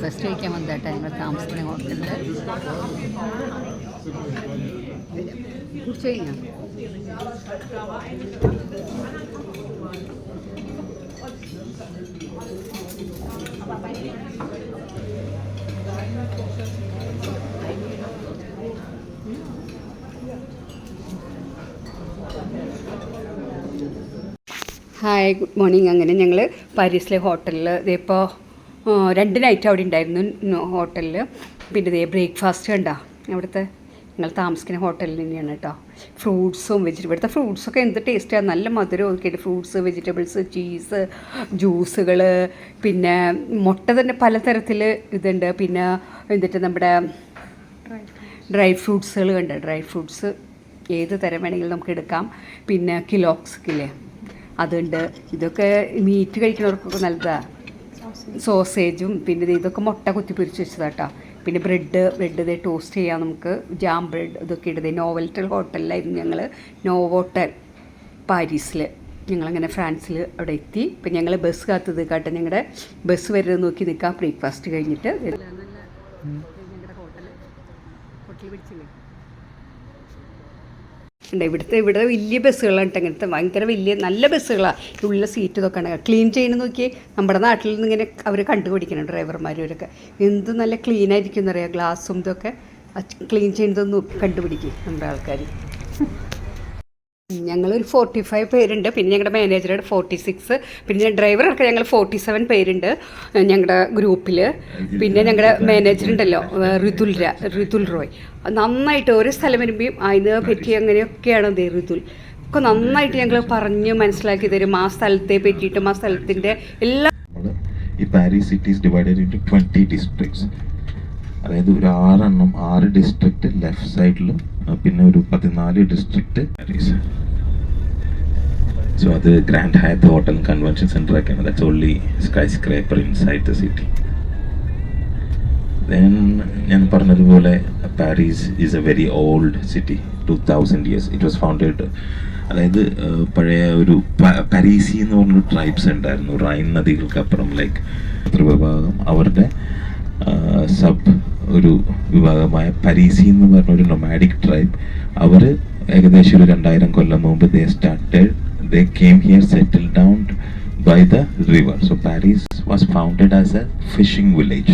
Breakfast കഴിക്കാൻ വന്നതായിട്ട് ഞങ്ങൾ താമസിക്കുന്ന ഹോട്ടലിൽ കുറിച്ച് കഴിഞ്ഞാൽ ഹായ് ഗുഡ് മോർണിംഗ്. അങ്ങനെ ഞങ്ങൾ പാരീസിലെ ഹോട്ടലിൽ ഇതിപ്പോൾ 2 നൈറ്റ് അവിടെ ഉണ്ടായിരുന്നു ഹോട്ടലിൽ. പിന്നെ ഇതേ ബ്രേക്ക്ഫാസ്റ്റ് കണ്ടോ അവിടുത്തെ ഞങ്ങൾ താമസിക്കുന്ന ഹോട്ടലിൽ തന്നെയാണ് കേട്ടോ. ഫ്രൂട്ട്സും ഇവിടുത്തെ ഫ്രൂട്ട്സൊക്കെ എന്ത് ടേസ്റ്റാണ്, നല്ല മധുരം ഒക്കെയായിട്ട്. ഫ്രൂട്ട്സ്, വെജിറ്റബിൾസ്, ചീസ്, ജ്യൂസുകൾ, പിന്നെ മുട്ട തന്നെ പലതരത്തിൽ ഇതുണ്ട്. പിന്നെ എന്നിട്ട് നമ്മുടെ ഡ്രൈ ഫ്രൂട്ട്സുകൾ കണ്ട്, ഡ്രൈ ഫ്രൂട്ട്സ് ഏത് തരം വേണമെങ്കിലും നമുക്ക് എടുക്കാം. പിന്നെ കിലോക്സിലെ അതുണ്ട്. ഇതൊക്കെ മീറ്റ് കഴിക്കുന്നവർക്കൊക്കെ നല്ലതാണ്. സോസേജും പിന്നെ ഇതൊക്കെ മുട്ട കുത്തി പൊരിച്ച് വെച്ചതാട്ടോ. പിന്നെ ബ്രെഡ് ഇതേ ടോസ്റ്റ് ചെയ്യാം നമുക്ക്. ജാം ബ്രെഡ് ഇതൊക്കെ ഇടുന്നത്. നോവൽറ്റൽ ഹോട്ടലിലായിരുന്നു ഞങ്ങൾ, നോവോട്ടൽ പാരീസിൽ. ഞങ്ങളങ്ങനെ ഫ്രാൻസിൽ അവിടെ എത്തി. ഇപ്പം ഞങ്ങൾ ബസ് കാത്തത് കേട്ടോ. ഞങ്ങളുടെ ബസ് വരുന്നത് നോക്കി നിൽക്കാം ബ്രേക്ക്ഫാസ്റ്റ് കഴിഞ്ഞിട്ട്. ഞങ്ങളുടെ ഹോട്ടൽ പിടിച്ചില്ലേ ഉണ്ട്. ഇവിടെ വലിയ ബസ്സുകളാണ് കേട്ടോ. ഇങ്ങനത്തെ ഭയങ്കര വലിയ നല്ല ബസ്സുകളാണ്. ഉള്ള സീറ്റ് ഇതൊക്കെ ഉണ്ട്. ക്ലീൻ ചെയ്യണമെന്ന് നോക്കി നമ്മുടെ നാട്ടിൽ നിന്ന് ഇങ്ങനെ അവർ കണ്ടുപിടിക്കണം ഡ്രൈവർമാരും ഇവരൊക്കെ. എന്ത് നല്ല ക്ലീൻ ആയിരിക്കും എന്നറിയാം. ഗ്ലാസും ഇതൊക്കെ ക്ലീൻ ചെയ്യുന്നതൊന്നും കണ്ടുപിടിക്കും നമ്മുടെ ആൾക്കാർ. ഞങ്ങളൊരു 45 പേരുണ്ട്. പിന്നെ ഞങ്ങളുടെ മാനേജറുടെ 46, പിന്നെ ഡ്രൈവറൊക്കെ ഞങ്ങൾ 47 പേരുണ്ട് ഞങ്ങളുടെ ഗ്രൂപ്പിൽ. പിന്നെ ഞങ്ങളുടെ മാനേജറുണ്ടല്ലോ ഋതുൽ റോയ്, നന്നായിട്ട് ഓരോ സ്ഥലം വരുമ്പോഴും അതിനെ പറ്റി അങ്ങനെയൊക്കെയാണ് ഋതുൽ ഒക്കെ നന്നായിട്ട് ഞങ്ങൾ പറഞ്ഞ് മനസ്സിലാക്കി തരും. ആ സ്ഥലത്തെ പറ്റിയിട്ടും ആ സ്ഥലത്തിൻ്റെ എല്ലാ. ഈ Paris city is divided into 20 districts. അതായത് ഒരു 6 ഡിസ്ട്രിക്റ്റ് ലെഫ്റ്റ് സൈഡിലും പിന്നെ ഒരു 14 ഡിസ്ട്രിക്റ്റ് പാരീസ്. സോ അത് ഗ്രാൻഡ് ഹയത്ത് ഹോട്ടൽ കൺവെൻഷൻ സെൻറ്റർ ഒക്കെയാണ്. That's only sky scraper inside the city. Then ഞാൻ പറഞ്ഞതുപോലെ Paris is A very old city, 2000 years. It was founded, അതായത് പഴയ ഒരു പരീസി എന്ന് പറഞ്ഞൊരു ട്രൈബ്സ് ഉണ്ടായിരുന്നു റൈൻ നദികൾക്കപ്പുറം. ലൈക്ക് വിഭാഗം അവരുടെ സബ് ഒരു വിഭാഗമായ പരീസി എന്ന് പറഞ്ഞ ഒരു നൊമാഡിക് ട്രൈബ്. അവർ ഏകദേശം ഒരു 2000 കൊല്ലം മുമ്പ് they came here, settled down by the river. So Paris was founded as a fishing village.